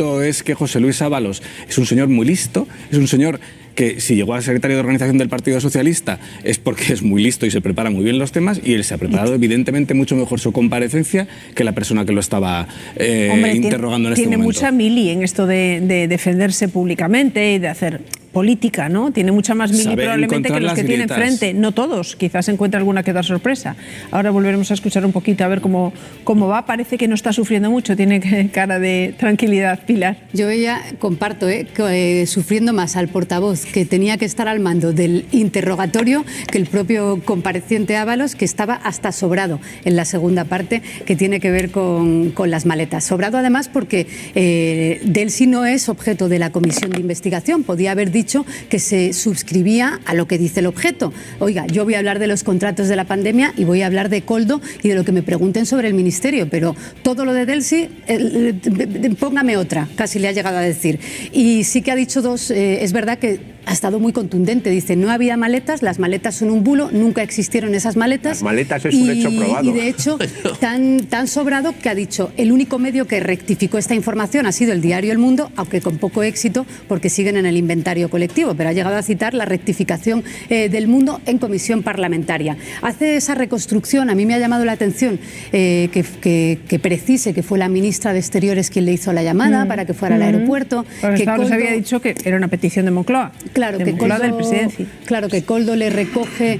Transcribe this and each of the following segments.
cierto es que José Luis Ábalos es un señor muy listo, es un señor que si llegó a secretario de organización del Partido Socialista es porque es muy listo y se prepara muy bien los temas, y él se ha preparado evidentemente mucho mejor su comparecencia que la persona que lo estaba interrogando en este momento. Tiene mucha mili en esto de defenderse públicamente y de hacer política, ¿no? Tiene mucha más mili probablemente que los que tiene enfrente. No todos, quizás encuentre alguna que da sorpresa. Ahora volveremos a escuchar un poquito a ver cómo va. Parece que no está sufriendo mucho, tiene cara de tranquilidad, Pilar. Yo ya comparto, sufriendo más al portavoz que tenía que estar al mando del interrogatorio que el propio compareciente Ábalos, que estaba hasta sobrado en la segunda parte que tiene que ver con las maletas. Sobrado además porque Delcy no es objeto de la comisión de investigación. Podía haber dicho que se suscribía a lo que dice el objeto. Oiga, yo voy a hablar de los contratos de la pandemia y voy a hablar de Koldo y de lo que me pregunten sobre el ministerio, pero todo lo de Delcy, póngame otra, casi le ha llegado a decir. Y sí que ha dicho dos, es verdad que ha estado muy contundente. Dice, no había maletas, las maletas son un bulo, nunca existieron esas maletas. Las maletas es un hecho probado. Y de hecho, tan sobrado que ha dicho, el único medio que rectificó esta información ha sido el diario El Mundo, aunque con poco éxito, porque siguen en el inventario colectivo, pero ha llegado a citar la rectificación del Mundo en comisión parlamentaria. Hace esa reconstrucción, a mí me ha llamado la atención que precise que fue la ministra de Exteriores quien le hizo la llamada para que fuera al aeropuerto. Que Koldo se había dicho que era una petición de Moncloa. Claro, que Koldo le recoge,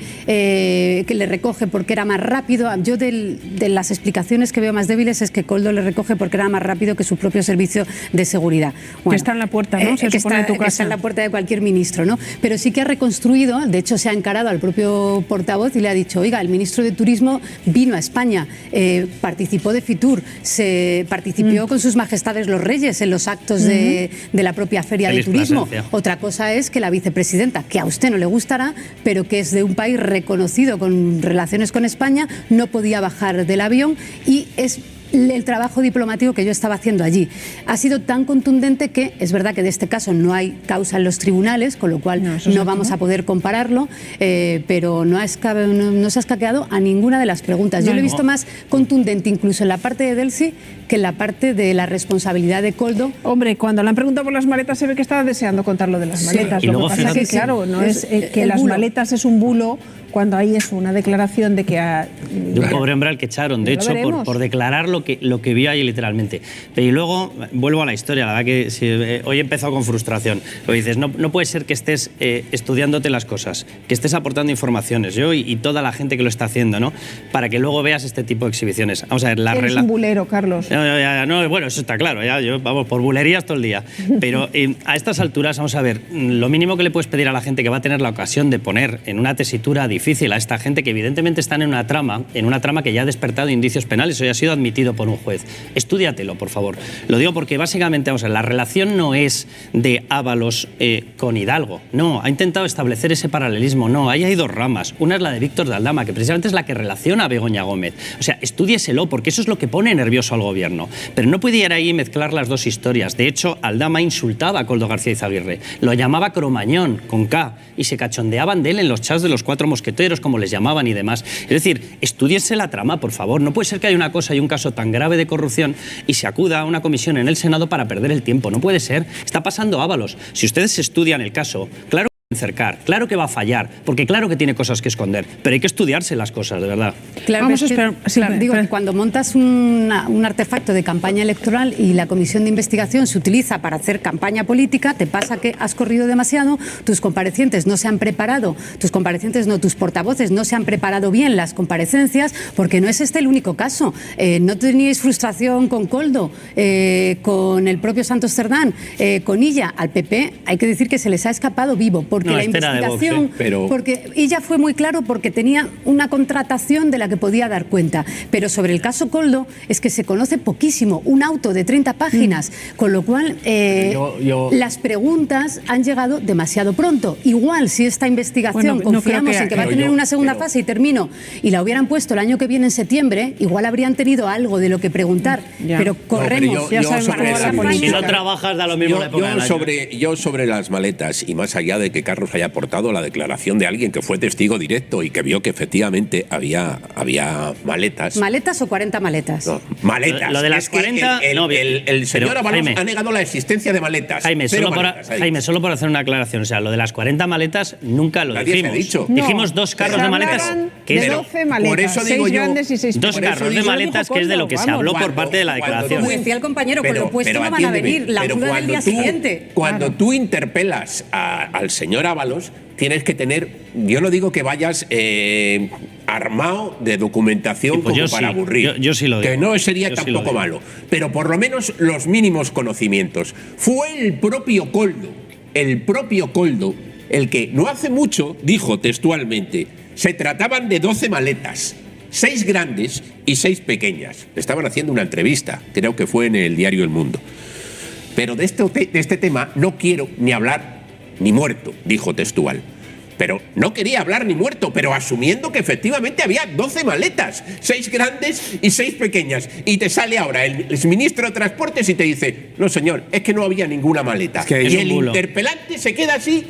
porque era más rápido. Yo de las explicaciones que veo más débiles es que Koldo le recoge porque era más rápido que su propio servicio de seguridad. Bueno, que está en la puerta, ¿no? Que está en la puerta de cualquier ministro, ¿no? Pero sí que ha reconstruido, de hecho se ha encarado al propio portavoz y le ha dicho, oiga, el ministro de Turismo vino a España, participó de Fitur, participó con sus majestades los reyes en los actos de la propia Feria de Turismo. Otra cosa es que la vicepresidenta, que a usted no le gustará, pero que es de un país reconocido con relaciones con España, no podía bajar del avión, y es el trabajo diplomático que yo estaba haciendo allí. Ha sido tan contundente que es verdad que de este caso no hay causa en los tribunales, con lo cual no vamos a poder compararlo, pero no se ha escaqueado a ninguna de las preguntas. Yo lo he visto más contundente incluso en la parte de Delcy que en la parte de la responsabilidad de Koldo. Hombre, cuando le han preguntado por las maletas se ve que estaba deseando contar lo de las maletas. Lo que pasa es que, claro, no es que las maletas es un bulo cuando hay una declaración de que... de un pobre hombre al que echaron, de hecho, por declarar lo que vio ahí literalmente. Y luego, vuelvo a la historia, la verdad que hoy he empezado con frustración. Lo dices, no puede ser que estés estudiándote las cosas, que estés aportando informaciones, yo y toda la gente que lo está haciendo, ¿no? Para que luego veas este tipo de exhibiciones. Vamos a ver, Eres un bulero, Carlos. No, bueno, eso está claro, vamos, por bulerías todo el día. Pero a estas alturas, vamos a ver, lo mínimo que le puedes pedir a la gente que va a tener la ocasión de poner en una tesitura difícil a esta gente que evidentemente están en una trama que ya ha despertado indicios penales o ya ha sido admitido por un juez. Estúdiatelo, por favor. Lo digo porque básicamente, vamos a ver, la relación no es de Ábalos con Hidalgo. No, ha intentado establecer ese paralelismo. No, ahí hay dos ramas. Una es la de Víctor de Aldama, que precisamente es la que relaciona a Begoña Gómez. O sea, estúdieselo porque eso es lo que pone nervioso al gobierno. Pero no puede ir ahí y mezclar las dos historias. De hecho, Aldama insultaba a Koldo García Izaguirre. Lo llamaba Cromañón, con K, y se cachondeaban de él en los chats de los Cuatro Mosqueteros, como les llamaban y demás. Es decir, estúdiense la trama, por favor. No puede ser que haya una cosa y un caso tan grave de corrupción y se acuda a una comisión en el Senado para perder el tiempo. No puede ser. Está pasando Ábalos. Si ustedes estudian el caso, claro que va a encercar, claro que va a fallar, porque claro que tiene cosas que esconder, pero hay que estudiarse las cosas, de verdad. Claro, vamos a esperar. Digo que cuando montas un artefacto de campaña electoral y la comisión de investigación se utiliza para hacer campaña política, te pasa que has corrido demasiado, tus comparecientes no se han preparado, tus portavoces no se han preparado bien las comparecencias, porque no es este el único caso. No teníais frustración con Koldo, con el propio Santos Cerdán, con Illa. Al PP hay que decir que se les ha escapado vivo, porque la investigación, porque ella fue muy claro, porque tenía una contratación de la que podía dar cuenta, pero sobre el caso Koldo es que se conoce poquísimo, un auto de 30 páginas, con lo cual las preguntas han llegado demasiado pronto. Igual si esta investigación confiamos en que va a tener una segunda fase y la hubieran puesto el año que viene en septiembre, igual habrían tenido algo de lo que preguntar, pero corremos. Si no trabajas da lo mismo la época del año. Yo sobre las maletas, y más allá de que Carlos haya aportado la declaración de alguien que fue testigo directo y que vio que efectivamente había maletas. ¿Maletas o 40 maletas? No, maletas. Lo de las 40... El señor Ábalos ha negado la existencia de maletas. Jaime, solo por hacer una aclaración. O sea, lo de las 40 maletas nunca lo dijimos. Nadie se ha dicho. Dijimos 2 carros de maletas. Que es 12 maletas, por eso digo 6 yo, grandes y 6 2 carros de maletas, que es de lo que se habló por parte de la declaración. Como decía el compañero, con lo opuesto no van a venir. La duda del día siguiente. Cuando tú interpelas al señor Ábalos, tienes que tener, yo no digo que vayas armado de documentación pues como para aburrir. Yo sí lo digo. Que no sería tampoco malo. Pero por lo menos los mínimos conocimientos. Fue el propio Koldo, el que no hace mucho dijo textualmente, se trataban de 12 maletas. 6 grandes y 6 pequeñas. Le estaban haciendo una entrevista, creo que fue en el diario El Mundo. Pero de este tema no quiero ni hablar ni muerto, dijo textual. Pero no quería hablar ni muerto, pero asumiendo que efectivamente había 12 maletas, 6 grandes y 6 pequeñas. Y te sale ahora el ministro de Transportes y te dice, no señor, es que no había ninguna maleta. Y el interpelante se queda así.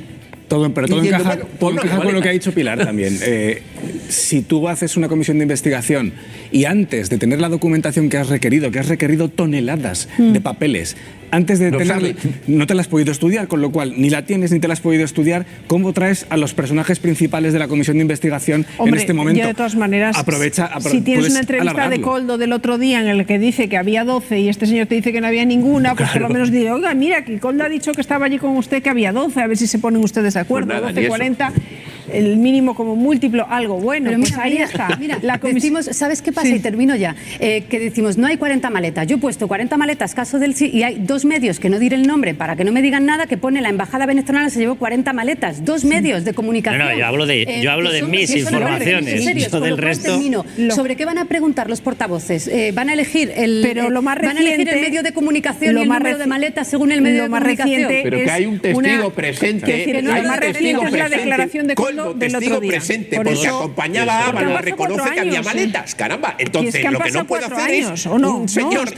Pero todo encaja con lo que ha dicho Pilar también. Si tú haces una comisión de investigación y antes de tener la documentación que has requerido toneladas de papeles, antes de tenerla, no te la has podido estudiar, con lo cual ni la tienes ni te la has podido estudiar, ¿cómo traes a los personajes principales de la comisión de investigación en este momento? Ya de todas maneras, si tienes una entrevista de Koldo del otro día en el que dice que había 12 y este señor te dice que no había ninguna, pues por lo menos diré, oiga, mira, que Koldo ha dicho que estaba allí con usted, que había 12, a ver si se ponen ustedes de acuerdo, pues 12, 40, el mínimo como múltiplo, algo bueno, pero pues ahí está. Mira, decimos, ¿sabes qué pasa? Sí. Y termino ya. Que decimos, no hay 40 maletas. Yo he puesto 40 maletas, caso del sí, y hay 2 medios, que no diré el nombre para que no me digan nada, que pone la embajada venezolana se llevó 40 maletas. 2 medios de comunicación. No, yo hablo de mis informaciones. Yo del resto... ¿Sobre qué van a preguntar los portavoces? ¿Van a elegir el medio de comunicación y el número de maletas según el medio de comunicación? Pero que hay un testigo presente. Lo más reciente es la declaración de Koldo del otro día. Presente, porque acompañaba a Ábalos, reconoce que había maletas, caramba. Entonces, lo que no puede hacer es un señor...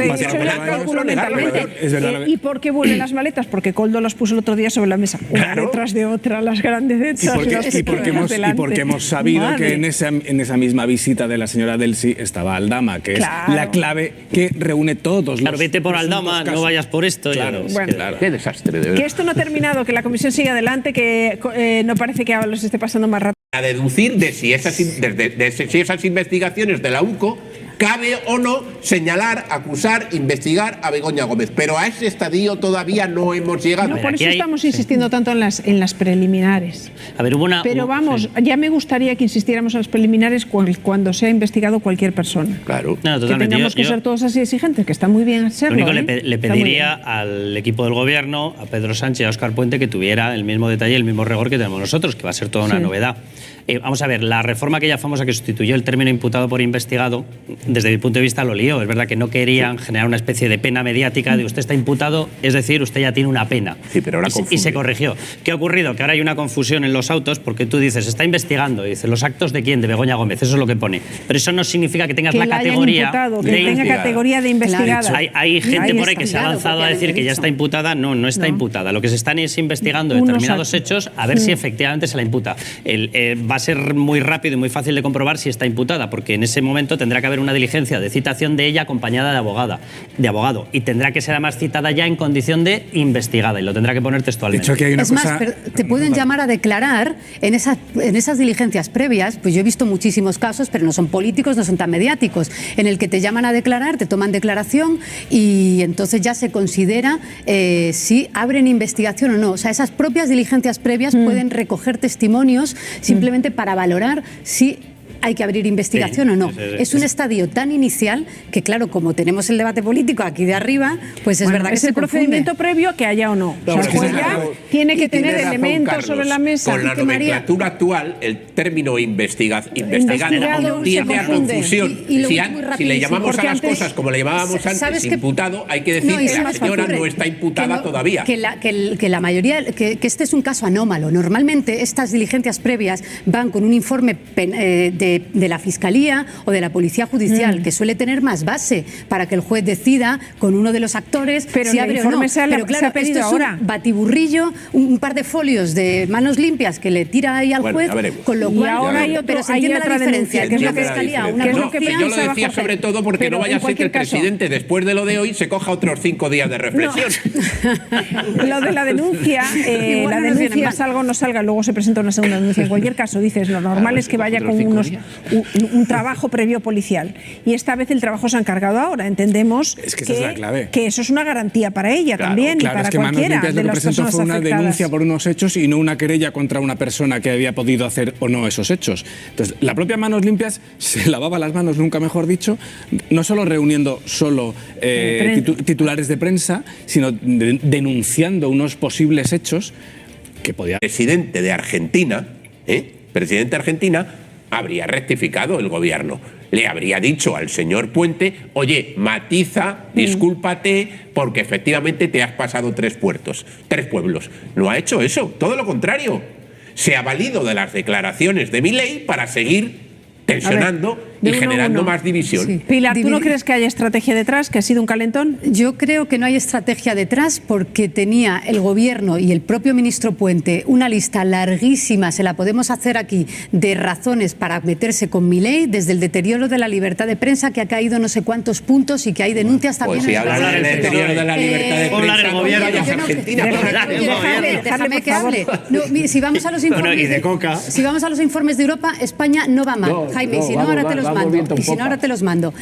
¿Y por qué vuelven las maletas? Porque Koldo las puso el otro día sobre la mesa, una detrás de otra, las grandes hechas. Y porque hemos sabido que en esa misma visita de la señora Delcy estaba Aldama, que es la clave que reúne todos los... Vete por Aldama, no vayas por esto. Claro. Qué desastre, de verdad. Que esto no ha terminado, que la comisión sigue adelante, que no parece que Ábalos esté pasando más rápido. A deducir de si esas investigaciones de la UCO cabe o no señalar, acusar, investigar a Begoña Gómez. Pero a ese estadio todavía no hemos llegado. No, por eso estamos insistiendo tanto en las preliminares. A ver, Pero vamos, ya me gustaría que insistiéramos en las preliminares cuando se ha investigado cualquier persona. Claro. No, que tengamos que ser todos así exigentes, que está muy bien serlo. Lo único le pediría al equipo del gobierno, a Pedro Sánchez y a Óscar Puente, que tuviera el mismo detalle, el mismo rigor que tenemos nosotros, que va a ser toda una novedad. Vamos a ver, la reforma aquella famosa que sustituyó el término imputado por investigado, desde mi punto de vista lo lío. Es verdad que no querían generar una especie de pena mediática de usted está imputado, es decir, usted ya tiene una pena. Sí, pero ahora y se corrigió. ¿Qué ha ocurrido? Que ahora hay una confusión en los autos porque tú dices, está investigando, y dices, ¿los actos de quién? De Begoña Gómez, eso es lo que pone. Pero eso no significa que tengas la categoría que tenga categoría de investigada. Claro. Hay gente por ahí que se ha lanzado a decir que ya está imputada. No está imputada. Lo que se están es investigando determinados hechos a ver si efectivamente se la imputa. Va a ser muy rápido y muy fácil de comprobar si está imputada, porque en ese momento tendrá que haber una diligencia de citación de ella acompañada de abogado, y tendrá que ser además citada ya en condición de investigada, y lo tendrá que poner textualmente. De hecho, que hay una cosa... pero te pueden llamar a declarar en esas diligencias previas. Pues yo he visto muchísimos casos, pero no son políticos, no son tan mediáticos, en el que te llaman a declarar, te toman declaración y entonces ya se considera si abren investigación o no. O sea, esas propias diligencias previas pueden recoger testimonios simplemente para valorar si hay que abrir investigación o no. Es un estadio tan inicial que, claro, como tenemos el debate político aquí de arriba, pues es verdad que es el procedimiento previo que haya o no. Después ya tiene que tener elementos sobre la mesa. Con la nomenclatura actual, el término investigado tiende a confusión. Si le llamamos a las cosas como le llamábamos antes, imputado, hay que decir que la señora no está imputada todavía. Que la mayoría, que este es un caso anómalo. Normalmente estas diligencias previas van con un informe de de la Fiscalía o de la Policía Judicial, que suele tener más base para que el juez decida con uno de los actores si abre o no. Pero claro, esto es un batiburrillo, un par de folios de manos limpias que le tira ahí al juez, con lo cual... Pero se entiende la diferencia, que es la Fiscalía, una policía... Yo lo decía sobre todo porque no vaya a ser que el presidente, después de lo de hoy, se coja otros 5 días de reflexión. Lo de la denuncia, la denuncia salga o no salga, luego se presenta una segunda denuncia. En cualquier caso, dices, lo normal es que vaya con un trabajo previo policial. Y esta vez el trabajo se ha encargado ahora. Entendemos es que esa es la clave. Que eso es una garantía para ella también y para es que cualquiera Manos Limpias de lo que las presentó personas fue una afectadas. denuncia por unos hechos y no una querella contra una persona que había podido hacer o no esos hechos. Entonces, la propia Manos Limpias se lavaba las manos, nunca mejor dicho, no solo reuniendo solo titulares de prensa, sino denunciando unos posibles hechos que podía... Presidente de Argentina, presidente de Argentina, habría rectificado el gobierno. Le habría dicho al señor Puente, oye, matiza, discúlpate, porque efectivamente te has pasado 3 pueblos. No ha hecho eso, todo lo contrario. Se ha valido de las declaraciones de Milei para seguir tensionando y generando más división. Sí. Pilar, ¿tú no crees que haya estrategia detrás, que ha sido un calentón? Yo creo que no hay estrategia detrás porque tenía el gobierno y el propio ministro Puente una lista larguísima, se la podemos hacer aquí, de razones para meterse con Milei, desde el deterioro de la libertad de prensa, que ha caído no sé cuántos puntos y que hay denuncias también. Pues si hablas del deterioro de la libertad de prensa, no vayas a Argentina. Déjame que hable. Si vamos a los informes de Europa, España no va mal. Jaime, si no, ahora te los mando. Y si no, ahora te los mando.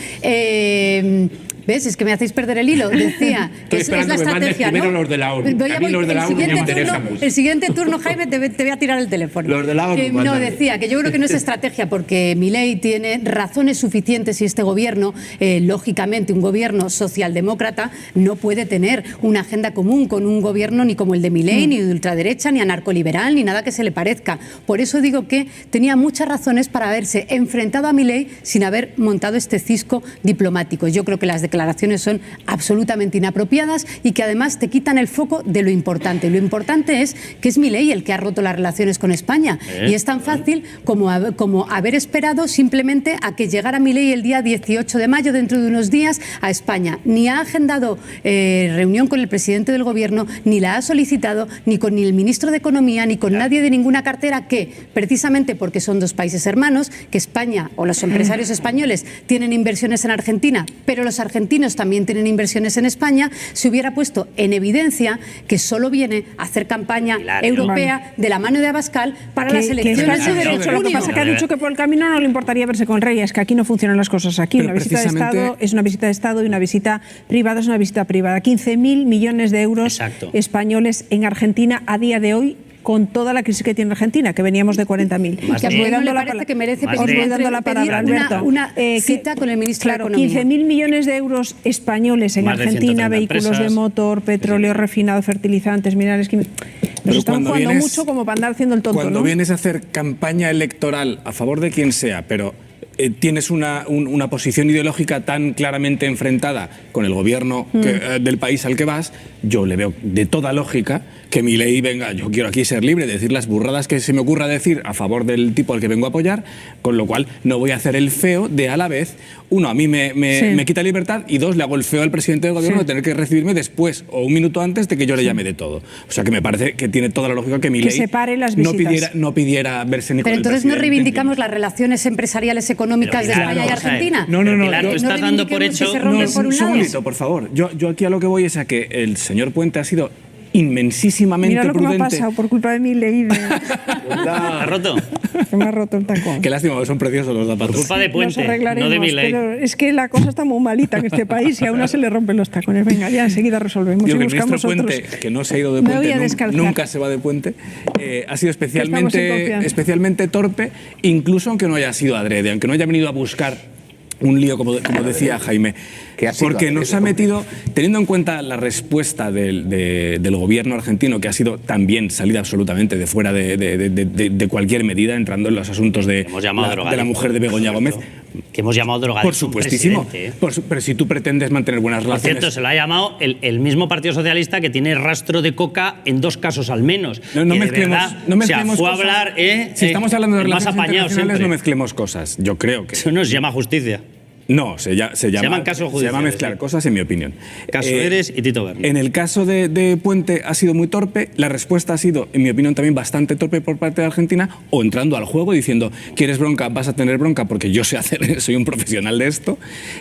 ¿Ves? Es que me hacéis perder el hilo. Decía que es la estrategia, primero ¿no? los de la ONU. A mí los de la ONU me interesan mucho. El siguiente turno, Jaime, te voy a tirar el teléfono. Los de la ONU. No, decía que yo creo que no es estrategia porque Milei tiene razones suficientes y este gobierno, lógicamente, un gobierno socialdemócrata no puede tener una agenda común con un gobierno ni como el de Milei, ni de ultraderecha, ni anarcoliberal, ni nada que se le parezca. Por eso digo que tenía muchas razones para haberse enfrentado a Milei sin haber montado este cisco diplomático. Yo creo que las declaraciones son absolutamente inapropiadas y que además te quitan el foco de lo importante. Lo importante es que es Milei el que ha roto las relaciones con España y es tan fácil como haber esperado simplemente a que llegara Milei el día 18 de mayo, dentro de unos días, a España. Ni ha agendado reunión con el presidente del gobierno, ni la ha solicitado, ni con el ministro de Economía, ni con nadie de ninguna cartera, que precisamente porque son 2 países hermanos, que España o los empresarios españoles tienen inversiones en Argentina, pero los argentinos también tienen inversiones en España, se hubiera puesto en evidencia que solo viene a hacer campaña europea de la mano de Abascal para las elecciones de junio. Lo que pasa es que ha dicho que por el camino no le importaría verse con Reyes, es que aquí no funcionan las cosas aquí. Pero una visita de Estado es una visita de Estado y una visita privada es una visita privada. 15.000 millones de euros españoles en Argentina a día de hoy, con toda la crisis que tiene Argentina, que veníamos de 40.000. Os voy dando la palabra, Alberto. Una cita con el ministro de Economía. 15.000 millones de euros españoles en Argentina, vehículos de motor, petróleo refinado, fertilizantes, minerales químicos. Nos están jugando mucho como para andar haciendo el tonto, Cuando vienes a hacer campaña electoral a favor de quien sea, pero tienes una posición ideológica tan claramente enfrentada con el gobierno del país al que vas, yo le veo de toda lógica que Milei venga, yo quiero aquí ser libre, decir las burradas que se me ocurra decir a favor del tipo al que vengo a apoyar, con lo cual no voy a hacer el feo de a la vez, uno, a mí me quita libertad, y 2, le hago el feo al presidente del gobierno de tener que recibirme después o un minuto antes de que yo le llame de todo. O sea que me parece que tiene toda la lógica que Milei no pidiera verse ni con el presidente. Pero entonces no reivindicamos las relaciones empresariales económicas de España y Argentina. No. Pilar, tú estás dando por hecho... Un segundito, por favor. Yo aquí a lo que voy es a que el señor Puente ha sido inmensísimamente prudente. Mira lo que me ha pasado por culpa de Milei. ¿Te has roto? Se me ha roto el tacón. Qué lástima, son preciosos los zapatos. Por culpa de Puente, no de Milei. Pero es que la cosa está muy malita en este país y a una se le rompen los tacones. Venga, ya enseguida resolvemos. Digo, que el ministro Puente, que no se ha ido de Puente, nunca se va de Puente, ha sido especialmente torpe, incluso aunque no haya sido adrede, aunque no haya venido a buscar un lío, como decía Jaime, porque nos ha metido, teniendo en cuenta la respuesta del gobierno argentino, que ha sido también salida absolutamente de fuera de cualquier medida, entrando en los asuntos de la mujer de Begoña Gómez, que hemos llamado drogadicto. Por supuestísimo. Pero si tú pretendes mantener buenas relaciones... Por cierto, se lo ha llamado el mismo Partido Socialista que tiene rastro de coca en 2 casos al menos. No mezclemos, no mezclemos fue cosas. A hablar, si estamos hablando de relaciones internacionales, siempre. no mezclemos cosas. Yo creo que... Eso no se llama justicia. No, se llama casos judiciales. Se llama mezclar cosas, en mi opinión. Caso Eres y Tito Berni. En el caso de Puente ha sido muy torpe, la respuesta ha sido, en mi opinión, también bastante torpe por parte de Argentina, o entrando al juego diciendo, ¿quieres bronca? Vas a tener bronca porque yo sé hacer, soy un profesional de esto.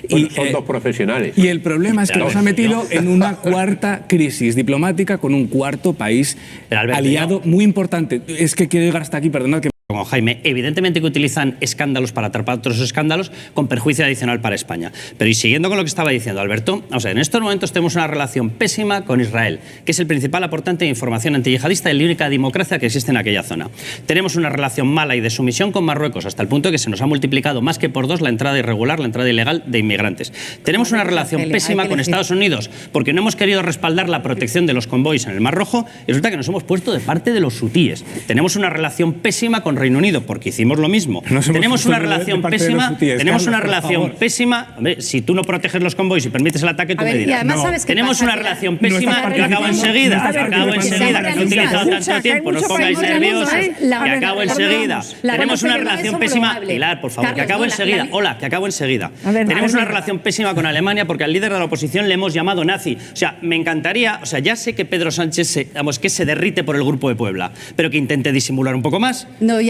Bueno, son 2 profesionales. Y el problema es que nos ha metido en una 4ª crisis diplomática con un 4º país aliado muy importante. Es que quiero llegar hasta aquí, perdonad que... Como Jaime, evidentemente que utilizan escándalos para tapar otros escándalos con perjuicio adicional para España. Pero y siguiendo con lo que estaba diciendo Alberto, o sea, en estos momentos tenemos una relación pésima con Israel, que es el principal aportante de información antiyihadista y la única democracia que existe en aquella zona. Tenemos una relación mala y de sumisión con Marruecos, hasta el punto de que se nos ha multiplicado más que por 2 la entrada irregular, la entrada ilegal de inmigrantes. Tenemos una relación pésima con Estados Unidos, porque no hemos querido respaldar la protección de los convoys en el Mar Rojo, y resulta que nos hemos puesto de parte de los hutíes. Tenemos una relación pésima con Reino Unido, porque hicimos lo mismo. Tenemos una relación pésima. Tenemos una relación pésima. Hombre, si tú no proteges los convoys y permites el ataque, tú me dirás. Tenemos una relación pésima, porque acabo enseguida. Acabo enseguida, que no he utilizado tanto tiempo, no os pongáis nerviosos. Que acabo enseguida. Tenemos una relación pésima. Pilar, por favor, que acabo enseguida. Hola, que acabo enseguida. Tenemos una relación pésima con Alemania, porque al líder de la oposición le hemos llamado nazi. O sea, me encantaría, o sea, ya sé que Pedro Sánchez se derrite por el Grupo de Puebla, pero que intente disimular un poco más.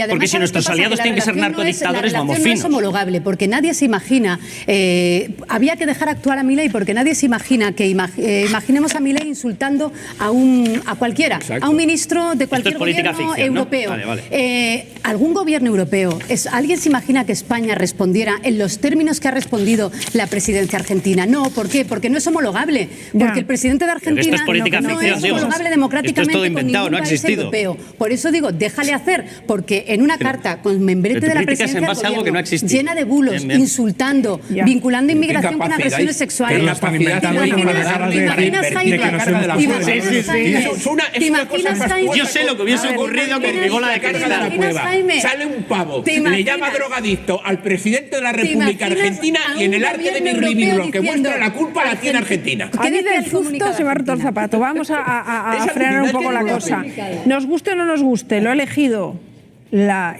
Porque si nuestros aliados tienen que ser narcodictadores, vamos finos. No es homologable, porque nadie se imagina, había que dejar actuar a Milei, porque nadie se imagina que imaginemos a Milei insultando a cualquiera, a un ministro de cualquier gobierno europeo. ¿No? Vale. ¿Algún gobierno europeo, alguien se imagina que España respondiera en los términos que ha respondido la presidencia argentina? No, ¿por qué? Porque no es homologable, porque el presidente de Argentina no es homologable democráticamente con ningún país europeo. Por eso digo, déjale hacer, porque en una carta con membrete de la presidencia del gobierno, llena de bulos, insultando, vinculando inmigración con agresiones sexuales. ¿Te imaginas, Jaime? Yo sé lo que hubiese ocurrido con mi bola de carta de la cueva. Sale un pavo, le llama drogadicto al presidente de la República Argentina y en el arte de mi libro que muestra la culpa la tiene Argentina. ¿Qué dice el susto? Se me ha roto el zapato. Vamos a frenar un poco la cosa. Nos guste o no nos guste, lo ha elegido la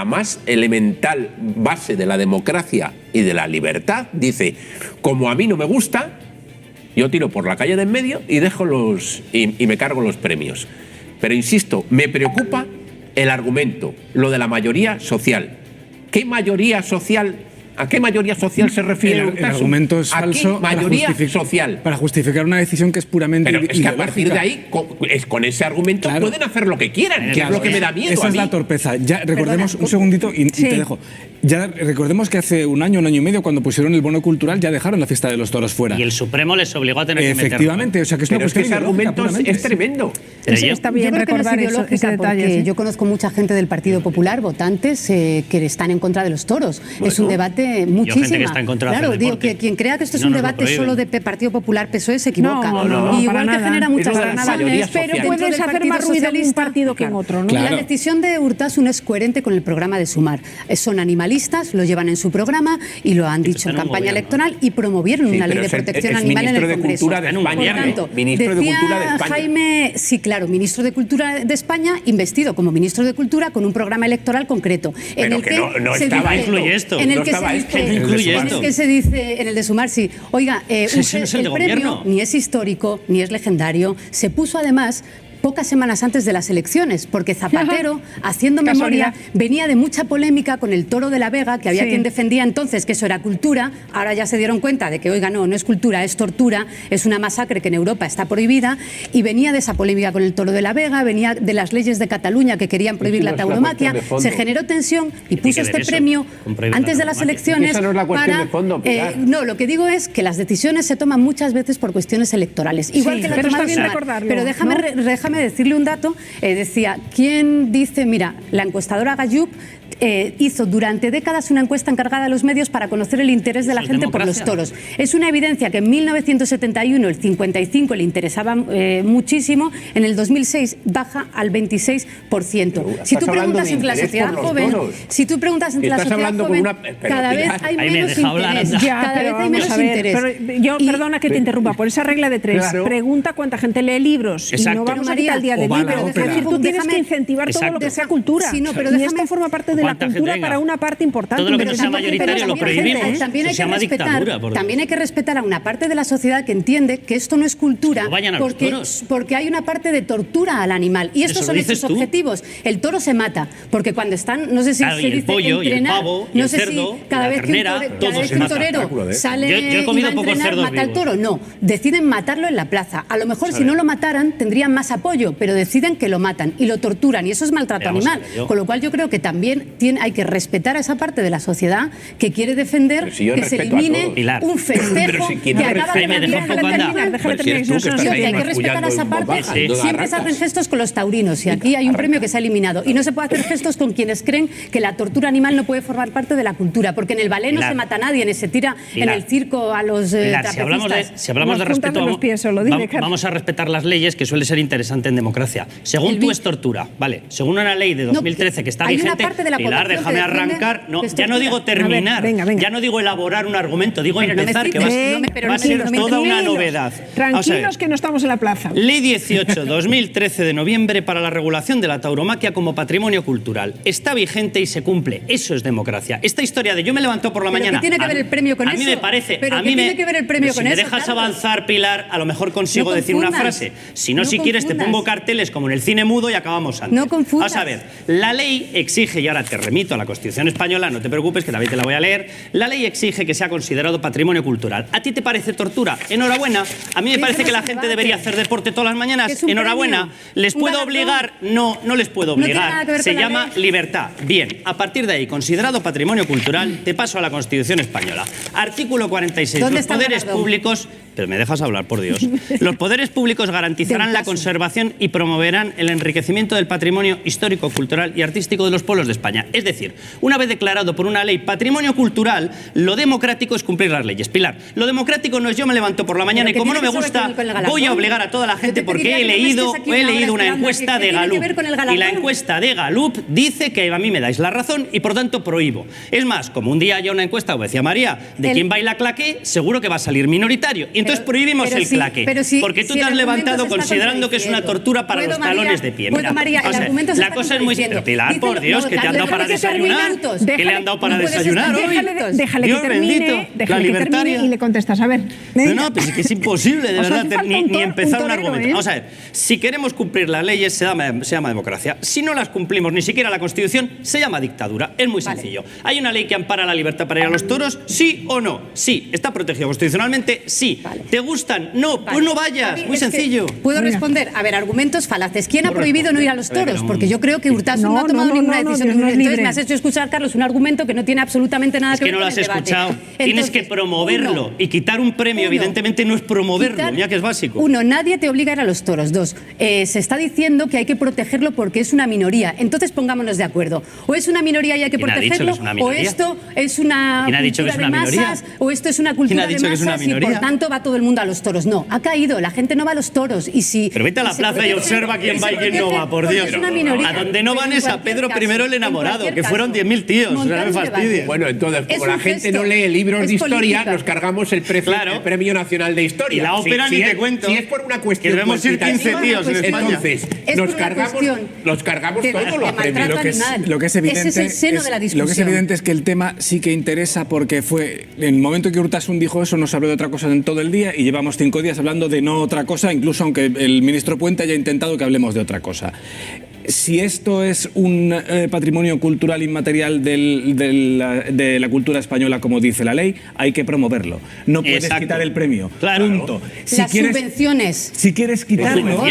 más elemental base de la democracia y de la libertad, dice, como a mí no me gusta, yo tiro por la calle de en medio y dejo y me cargo los premios. Pero insisto, me preocupa el argumento, lo de la mayoría social. ¿Qué mayoría social? ¿A qué mayoría social se refiere? El argumento es falso. ¿A qué mayoría social? Para justificar una decisión que es puramente ideológica. Pero es que a partir de ahí, con ese argumento, pueden hacer lo que quieran, que es lo que me da miedo. Esa es la torpeza. Ya recordemos, un segundito y te dejo. Ya recordemos que hace un año y medio, cuando pusieron el bono cultural, ya dejaron la fiesta de los toros fuera. Y el Supremo les obligó a tener que meterlo. Efectivamente, o sea que es una cuestión ese argumento es tremendo. Está bien recordar ese detalle. Yo conozco mucha gente del Partido Popular, votantes, que están en contra de los toros. Es un debate muchísimo. Gente que está en contra claro, digo que quien crea que esto es un debate solo de Partido Popular PSOE se equivoca. Igual que genera muchas reacciones, pero puedes hacer más ruido en un partido que en otro, ¿no? La decisión de Urtasun es coherente con el programa de Sumar. Son animalistas, lo llevan en su programa y lo han dicho en campaña electoral y promovieron una ley de protección animal en el Congreso. Por tanto, ministro de Cultura de España. Jaime, sí, claro, ministro de Cultura de España, investido como ministro de Cultura con un programa electoral concreto. Pero en el que no estaba incluye esto. En el que se dice, en el de Sumar, sí. Oiga, el premio ni es histórico ni es legendario. Se puso además pocas semanas antes de las elecciones, porque Zapatero, haciendo memoria, venía de mucha polémica con el toro de la Vega, que había quien defendía entonces que eso era cultura, ahora ya se dieron cuenta de que, oiga, no es cultura, es tortura, es una masacre que en Europa está prohibida, y venía de esa polémica con el toro de la Vega, venía de las leyes de Cataluña que querían prohibir la tauromaquia, se generó tensión y puso este premio antes de las elecciones. Esa no es la cuestión de fondo, Pilar. No, lo que digo es que las decisiones se toman muchas veces por cuestiones electorales, igual que la toma de Sumar, pero déjame decirle un dato. Decía, ¿quién dice? Mira, la encuestadora Gallup hizo durante décadas una encuesta encargada a los medios para conocer el interés de la gente por los toros. Es una evidencia que en 1971 el 55 le interesaba muchísimo, en el 2006 baja al 26%. Si tú preguntas entre la sociedad joven, cada vez hay menos interés. Cada vez hay menos interés. Perdona que te interrumpa, por esa regla de 3, pregunta cuánta gente lee libros. Exacto. Y no vamos a ir al día de libros. Es decir, tú tienes que incentivar todo lo que sea cultura. Sí, no, pero y esto forma parte de la cultura para una parte importante. Todo lo que no sea mayoritario lo prohibimos. También hay se llama dictadura. También hay que respetar a una parte de la sociedad que entiende que esto no es cultura, porque hay una parte de tortura al animal. Y estos son estos objetivos. El toro se mata, porque cuando están, no sé si se dice el pollo, entrenar, y el pavo, no y el sé cerdo, si cada vez que un torero sale yo he comido y va a entrenar, mata al toro. No, deciden matarlo en la plaza. A lo mejor si no lo mataran tendrían más apoyo, pero deciden que lo matan y lo torturan, y eso es maltrato animal. Con lo cual yo creo que también hay que respetar a esa parte de la sociedad que quiere defender que se elimine un festejo que acaba de hay que respetar a esa parte. Siempre se hacen gestos con los taurinos, y aquí hay un premio que se ha eliminado. Y no se puede hacer gestos con quienes creen que la tortura animal no puede formar parte de la cultura, porque en el ballet no se mata a nadie, ni se tira en el circo a los trapecistas. Si hablamos de respeto, vamos a respetar las leyes, que suele ser interesante en democracia. Según tú es tortura, vale. Según una ley de 2013 que está vigente, Pilar, déjame arrancar. No, ya no digo terminar, ya no digo elaborar un argumento, digo empezar, que va a ser toda una novedad. Tranquilos que no estamos en la plaza. Ley 18, 2013 de noviembre para la regulación de la tauromaquia como patrimonio cultural. Está vigente y se cumple. Eso es democracia. Esta historia de yo me levanto por la mañana. ¿Qué tiene que ver el premio con eso? A mí me parece. ¿Pero qué tiene que ver el premio con eso? Si me dejas avanzar, Pilar, a lo mejor consigo decir una frase. Si no, si quieres, te pongo carteles como en el cine mudo y acabamos antes. No confundas. Vamos a ver. La ley exige, y ahora te remito a la Constitución española, no te preocupes, que también te la voy a leer. La ley exige que sea considerado patrimonio cultural. ¿A ti te parece tortura? Enhorabuena. A mí me parece que la gente debería hacer deporte todas las mañanas. Enhorabuena. ¿Les puedo obligar? No, no les puedo obligar. Se llama libertad. Bien, a partir de ahí, considerado patrimonio cultural, te paso a la Constitución española. Artículo 46. Los poderes públicos... Pero me dejas hablar, por Dios. Los poderes públicos garantizarán la conservación y promoverán el enriquecimiento del patrimonio histórico, cultural y artístico de los pueblos de España. Es decir, una vez declarado por una ley patrimonio cultural, lo democrático es cumplir las leyes. Pilar, lo democrático no es yo me levanto por la mañana y como no me gusta, voy a obligar a toda la gente porque he leído una encuesta de Gallup. Y la encuesta de Gallup dice que a mí me dais la razón y por tanto prohíbo. Es más, como un día haya una encuesta, como decía María, de quién baila claqué, seguro que va a salir minoritario. Y entonces prohibimos el claqué. Porque tú te has levantado considerando que es una tortura para los talones de pie. María, la cosa es muy simple. Pilar, por Dios, que te han dado para desayunar. ¿Qué le han dado para desayunar hoy? Déjale que termine y le contestas. A ver. No, pues es que es imposible, de verdad, ni empezar un argumento. Vamos a ver, si queremos cumplir las leyes, se llama democracia. Si no las cumplimos, ni siquiera la Constitución, se llama dictadura. Es muy sencillo. ¿Hay una ley que ampara la libertad para ir a los toros? ¿Sí o no? Sí. ¿Está protegido constitucionalmente? Sí. ¿Te gustan? No, pues no vayas. Muy sencillo. ¿Puedo responder? A ver, argumentos falaces. ¿Quién ha prohibido no ir a los toros? Porque yo creo que Urtasun no ha tomado ninguna decisión. Entonces me has hecho escuchar, Carlos, un argumento que no tiene absolutamente nada que ver con el debate. Es que no lo has escuchado. Tienes que promoverlo. Y quitar un premio, evidentemente, no es promoverlo, ya que es básico. Uno, nadie te obliga a ir a los toros. Dos, se está diciendo que hay que protegerlo porque es una minoría. Entonces pongámonos de acuerdo. O es una minoría y hay que protegerlo, o esto es una cultura de masas, o esto es una cultura de masas y por tanto va todo el mundo a los toros. No, ha caído, la gente no va a los toros. Pero vete a la plaza y observa quién va y quién no va, por Dios. A donde no van es a Pedro I el enamorado, que fueron 10.000 tíos. No me fastidies. Bueno, entonces, como la gente no lee libros de historia, nos cargamos el Premio Nacional de Historia. Y la ópera ni te cuento. Si es por una cuestión... Que debemos ir 15 tíos en España. Entonces, nos cargamos todos los premios. Lo que es evidente es el seno de la discusión. Lo que es evidente es que el tema sí que interesa porque fue... En el momento que Urtasun dijo eso, no se habló de otra cosa en todo el día y llevamos 5 días hablando de no otra cosa, incluso aunque el ministro Puente haya intentado que hablemos de otra cosa. Si esto es un patrimonio cultural inmaterial de la cultura española, como dice la ley, hay que promoverlo. No puedes quitar el premio. Claro. Punto. Subvenciones. Si quieres quitarlo...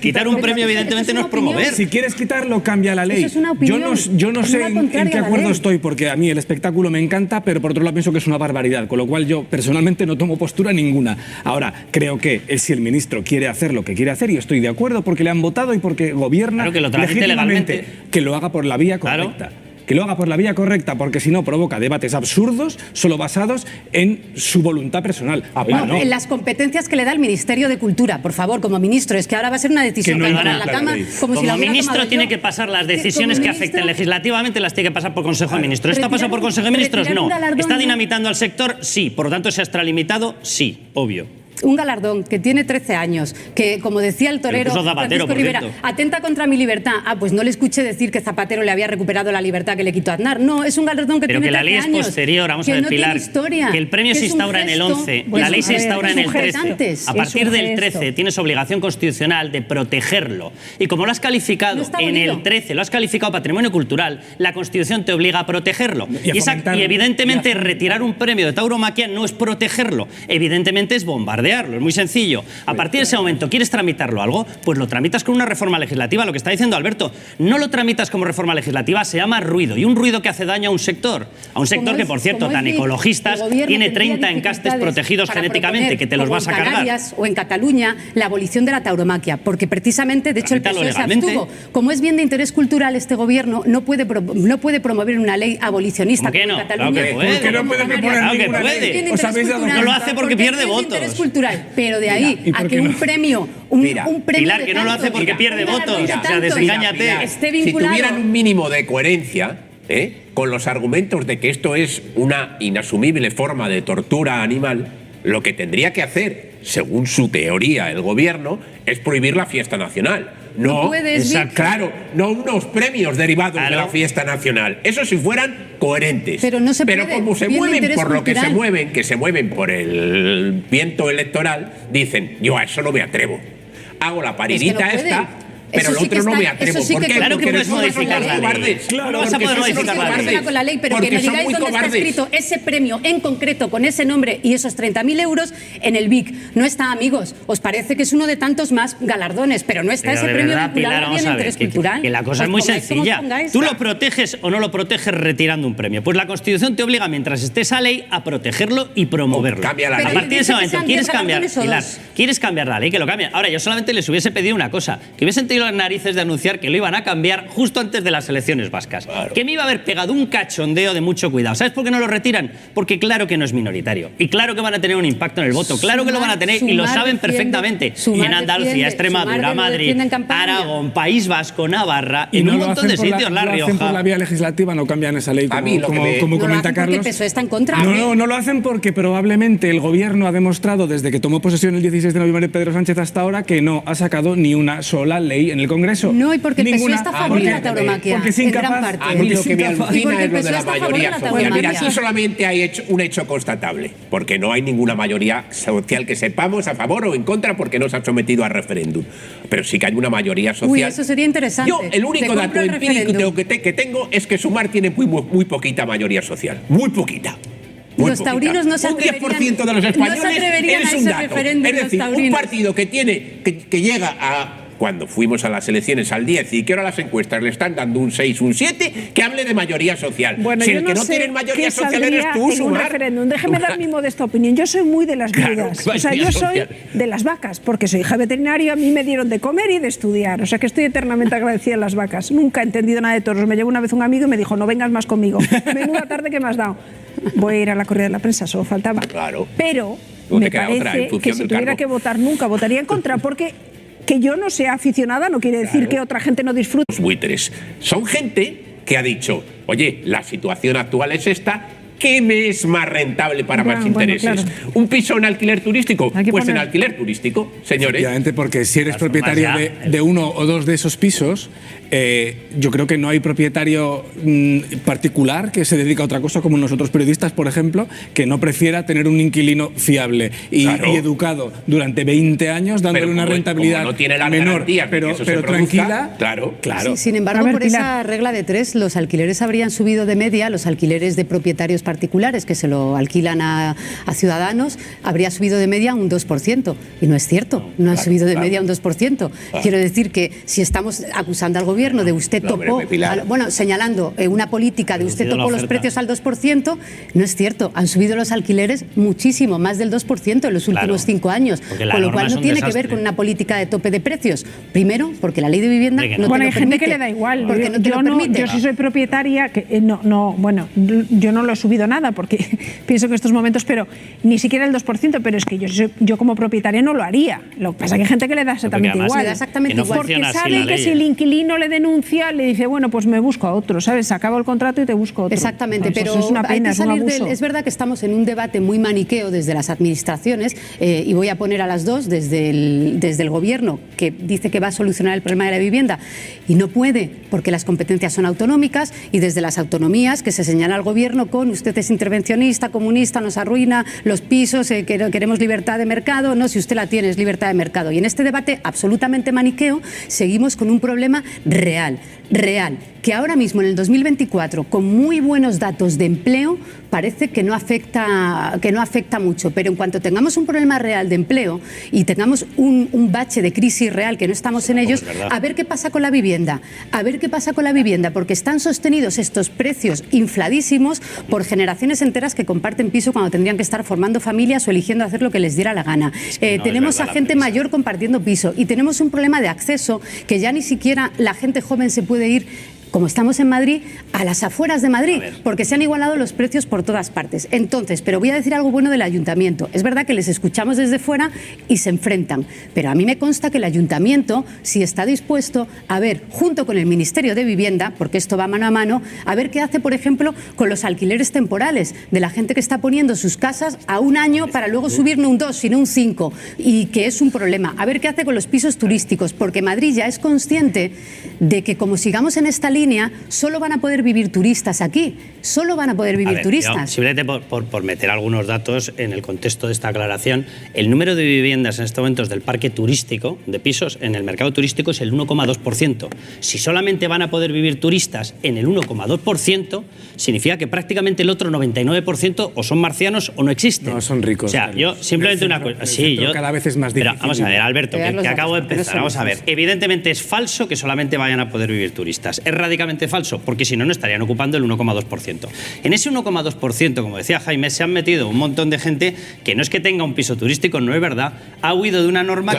Quitar un premio, evidentemente, no es promover. Si quieres quitarlo, cambia la ley. Eso es una opinión. Yo no sé en qué acuerdo estoy, porque a mí el espectáculo me encanta, pero por otro lado pienso que es una barbaridad, con lo cual yo personalmente no tomo postura ninguna. Ahora, creo que si el ministro quiere hacer lo que quiere hacer, y estoy de acuerdo porque le han votado y porque gobierna... Claro, que lo tramite legalmente. Que lo haga por la vía correcta. Claro. que lo haga por la vía correcta, porque si no provoca debates absurdos, solo basados en su voluntad personal. En las competencias que le da el Ministerio de Cultura, por favor, como ministro, es que ahora va a ser una decisión que la Cama, como ministro tiene que pasar las decisiones que afecten legislativamente, las tiene que pasar por Consejo de Ministros. ¿Esto pasa por Consejo de Ministros? No. ¿Está dinamitando al sector? Sí. Por lo tanto, ¿se ha extralimitado? Sí, obvio. Un galardón que tiene 13 años, que, como decía el torero Francisco Rivera, atenta contra mi libertad. Pues no le escuché decir que Zapatero le había recuperado la libertad que le quitó Aznar. No, es un galardón que tiene 13 años. Pero que la ley es posterior, vamos a ver, Pilar. Que el premio se instaura en el 11, la ley se instaura en el 13. A partir del 13 tienes obligación constitucional de protegerlo. Y como lo has calificado en el 13, lo has calificado patrimonio cultural, la Constitución te obliga a protegerlo. Y evidentemente retirar un premio de tauromaquia no es protegerlo, evidentemente es bombardear. Es muy sencillo. A partir de ese momento, ¿quieres tramitarlo algo? Pues lo tramitas con una reforma legislativa. Lo que está diciendo Alberto, no lo tramitas como reforma legislativa, se llama ruido. Y un ruido que hace daño a un sector que, por cierto, tan ecologistas, tiene 30 encastes protegidos genéticamente, que te los vas a cargar. En Canarias o en Cataluña, la abolición de la tauromaquia, porque precisamente, de hecho, el PSOE se abstuvo. Como es bien de interés cultural, este gobierno no puede promover una ley abolicionista. ¿Por qué no? Cataluña. ¿Por qué no puede proponer ninguna ley? No lo hace porque pierde votos. Pero de ahí a que un premio Pilar, que no lo hace porque pierde votos. O sea, desengáñate. Si tuvieran un mínimo de coherencia con los argumentos de que esto es una inasumible forma de tortura animal, lo que tendría que hacer, según su teoría, el gobierno, es prohibir la fiesta nacional. No unos premios derivados de la fiesta nacional. Eso si fueran coherentes. Pero como se mueven por lo que se mueven por el viento electoral, dicen, yo a eso no me atrevo. Hago la paridita esta, pero lo otro no me atrevo. ¿Por qué? Claro que puedes modificar la ley. Claro, vas a poder modificar la ley. Pero que me digáis dónde está escrito ese premio en concreto, con ese nombre y esos 30.000 euros en el BIC. No está, amigos. Os parece que es uno de tantos más galardones, pero no está ese premio vinculado al interés cultural. Que la cosa es muy sencilla. ¿Tú lo proteges o no lo proteges retirando un premio? Pues la Constitución te obliga, mientras esté esa ley, a protegerlo y promoverlo. Cambia la ley. A partir de ese momento, ¿quieres cambiar la ley? Que lo cambien. Ahora, yo solamente les hubiese pedido una cosa, que hubiesen tenido las narices de anunciar que lo iban a cambiar justo antes de las elecciones vascas. Claro. Que me iba a haber pegado un cachondeo de mucho cuidado. ¿Sabes por qué no lo retiran? Porque claro que no es minoritario. Y claro que van a tener un impacto en el voto. Claro que lo van a tener y lo saben perfectamente. Y en Andalucía, Extremadura, Madrid, Aragón, País Vasco, Navarra, en un montón de sitios, La Rioja. Por la vía legislativa, no cambian esa ley como comenta Carlos. Porque el PSOE está en contra. No lo hacen porque probablemente el gobierno ha demostrado desde que tomó posesión el 16 de noviembre Pedro Sánchez hasta ahora que no ha sacado ni una sola ley en el Congreso. No, y porque el PSOE está a favor de la tauromaquia. Porque es incapaz. A mí lo que me alucina es lo de la mayoría social. Mira, aquí solamente hay un hecho constatable, porque no hay ninguna mayoría social que sepamos a favor o en contra, porque no se ha sometido a referéndum. Pero sí que hay una mayoría social. Uy, eso sería interesante. Yo, el único dato empírico que tengo es que Sumar tiene muy poquita mayoría social. Muy poquita. Los taurinos no se atreverían, un 10% de los españoles a ese referéndum. Es decir, un partido que llega a... Cuando fuimos a las elecciones al 10 y que ahora las encuestas le están dando un 6, un 7, que hable de mayoría social. Bueno, si el que no tiene mayoría social eres tú, Sumar. Déjeme dar mi modesta opinión. Yo soy muy de las viudas. O sea, yo soy de las vacas, porque soy hija veterinaria, a mí me dieron de comer y de estudiar. O sea, que estoy eternamente agradecida a las vacas. Nunca he entendido nada de toros. Me llevó una vez un amigo y me dijo, no vengas más conmigo. Menuda tarde que me has dado. Voy a ir a la corrida de la prensa, solo faltaba. Claro. Pero me parece que si tuviera que votar nunca votaría en contra, porque... Que yo no sea aficionada no quiere decir que otra gente no disfrute. Los buitres son gente que ha dicho, oye, la situación actual es esta, ¿qué me es más rentable para más intereses? Claro. ¿Un piso en alquiler turístico? Pues en alquiler turístico, señores. Efectivamente, porque si eres propietario de uno o dos de esos pisos, yo creo que no hay propietario particular que se dedica a otra cosa, como nosotros periodistas, por ejemplo, que no prefiera tener un inquilino fiable y educado durante 20 años, dándole una rentabilidad no tiene la menor, pero tranquila. Claro. Sí, sin embargo, por esa regla de 3, los alquileres habrían subido de media, los alquileres de propietarios particulares que se lo alquilan a ciudadanos, habría subido de media un 2%. Y no es cierto, no ha subido de media un 2%. Quiero decir que si estamos acusando al gobierno de usted topó, señalando una política de usted topó los precios al 2%, no es cierto. Han subido los alquileres muchísimo, más del 2% en los últimos 5 años. Con lo cual no tiene que ver con una política de tope de precios. Primero, porque la ley de vivienda no te lo permite. Hay gente que le da igual. Porque no te lo permite. Yo si soy propietaria, yo no lo he subido nada porque pienso que en estos momentos, pero ni siquiera el 2%, pero es que yo como propietaria no lo haría. Lo que pasa es que hay gente que le da exactamente igual. Porque sabe que si el inquilino le denuncia, le dice, bueno, pues me busco a otro, ¿sabes? Se acaba el contrato y te busco otro. Exactamente, pero es una pena, es un abuso. Es verdad que estamos en un debate muy maniqueo desde las administraciones y voy a poner a las dos, desde el gobierno, que dice que va a solucionar el problema de la vivienda y no puede porque las competencias son autonómicas, y desde las autonomías que se señala al gobierno con usted es intervencionista, comunista, nos arruina los pisos, queremos libertad de mercado. No, si usted la tiene es libertad de mercado. Y en este debate absolutamente maniqueo seguimos con un problema real, que ahora mismo en el 2024, con muy buenos datos de empleo, parece que no afecta mucho, pero en cuanto tengamos un problema real de empleo y tengamos un bache de crisis real, que no estamos en ellos, a ver qué pasa con la vivienda, porque están sostenidos estos precios infladísimos por generaciones enteras que comparten piso cuando tendrían que estar formando familias o eligiendo hacer lo que les diera la gana. Tenemos a gente mayor compartiendo piso y tenemos un problema de acceso que ya ni siquiera la gente joven se puede ir, como estamos en Madrid, a las afueras de Madrid, porque se han igualado los precios por todas partes. Entonces, pero voy a decir algo bueno del ayuntamiento. Es verdad que les escuchamos desde fuera y se enfrentan, pero a mí me consta que el ayuntamiento, si está dispuesto a ver, junto con el Ministerio de Vivienda, porque esto va mano a mano, a ver qué hace, por ejemplo, con los alquileres temporales de la gente que está poniendo sus casas a un año para luego subir no un 2, sino un 5, y que es un problema. A ver qué hace con los pisos turísticos, porque Madrid ya es consciente de que como sigamos en esta línea, solo van a poder vivir turistas aquí, turistas. Simplemente por meter algunos datos en el contexto de esta aclaración, el número de viviendas en estos momentos del parque turístico, de pisos, en el mercado turístico es el 1,2%. Si solamente van a poder vivir turistas en el 1,2%, significa que prácticamente el otro 99% o son marcianos o no existen. No, son ricos. O sea, yo simplemente una cosa... Sí, cada vez es más difícil. Pero vamos a ver, Alberto, que acabo de empezar. Vamos a ver. Evidentemente es falso que solamente vayan a poder vivir turistas. Es radicalmente falso, porque si no, no estarían ocupando el 1,2%. En ese 1,2%, como decía Jaime, se han metido un montón de gente que no es que tenga un piso turístico, no es verdad, ha huido de una norma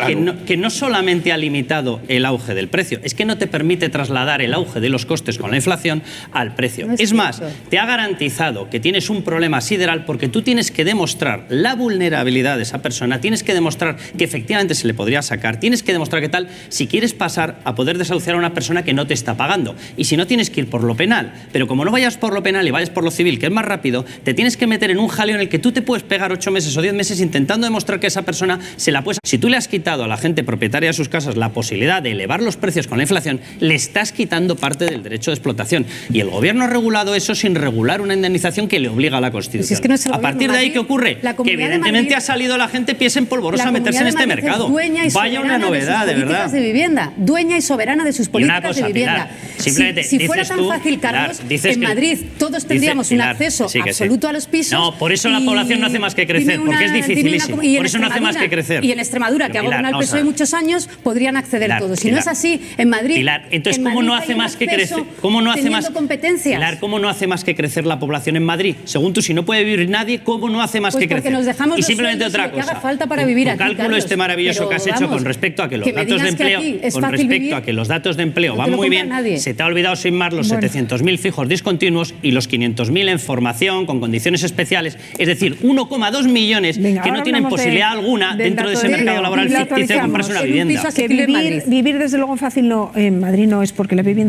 que no solamente ha limitado el auge del precio, es que no te permite trasladar el auge de los costes con la inflación al precio. No es más, te ha garantizado que tienes un problema sideral porque tú tienes que demostrar la vulnerabilidad de esa persona, tienes que demostrar que efectivamente se le podría sacar, tienes que demostrar que tal, si quieres pasar a poder desahuciar a una persona que no te está pagando. Y si no, tienes que ir por lo penal, pero como no vayas por lo penal y vayas por lo civil, que es más rápido, te tienes que meter en un jaleo en el que tú te puedes pegar 8 meses o 10 meses intentando demostrar que esa persona se la puede... Si tú le has quitado a la gente propietaria de sus casas la posibilidad de elevar los precios con la inflación, le estás quitando parte del derecho de explotación. Y el gobierno ha regulado eso sin regular una indemnización que le obliga a la Constitución. Si es que no es el a partir de ahí, ¿qué ocurre? Que evidentemente ha salido la gente pies en polvorosa a meterse en este mercado. Vaya una novedad, de verdad. De vivienda, dueña y soberana de sus políticas de vivienda. Pilar, simplemente si fuera tan fácil, Carlos, en Madrid todos tendríamos un acceso absoluto a los pisos. No, por eso la población no hace más que crecer, porque es dificilísimo. Por eso no hace más que crecer. Y en Extremadura, que ha gobernado el PSOE muchos años, podrían acceder todos. Si no es así, en Madrid... Pilar, entonces, ¿cómo no hace más que crecer? ¿Cómo no hace más competencias? Pilar, ¿cómo no hace más que crecer la población en Madrid? Según tú, si no puede vivir nadie, ¿cómo no hace más que crecer? Porque nos dejamos y simplemente otra cosa. Que haga falta para vivir aquí, cálculo este maravilloso que has hecho con respecto a que los datos de empleo, van muy bien, se te ha olvidado sin más los 700.000 fijos discontinuos y los 500.000 en formación con condiciones especiales, es decir, 1,2 millones que no tienen posibilidad alguna dentro de ese mercado laboral ficticio de comprarse una vivienda. Vivir desde luego fácil en Madrid no es, porque la vivienda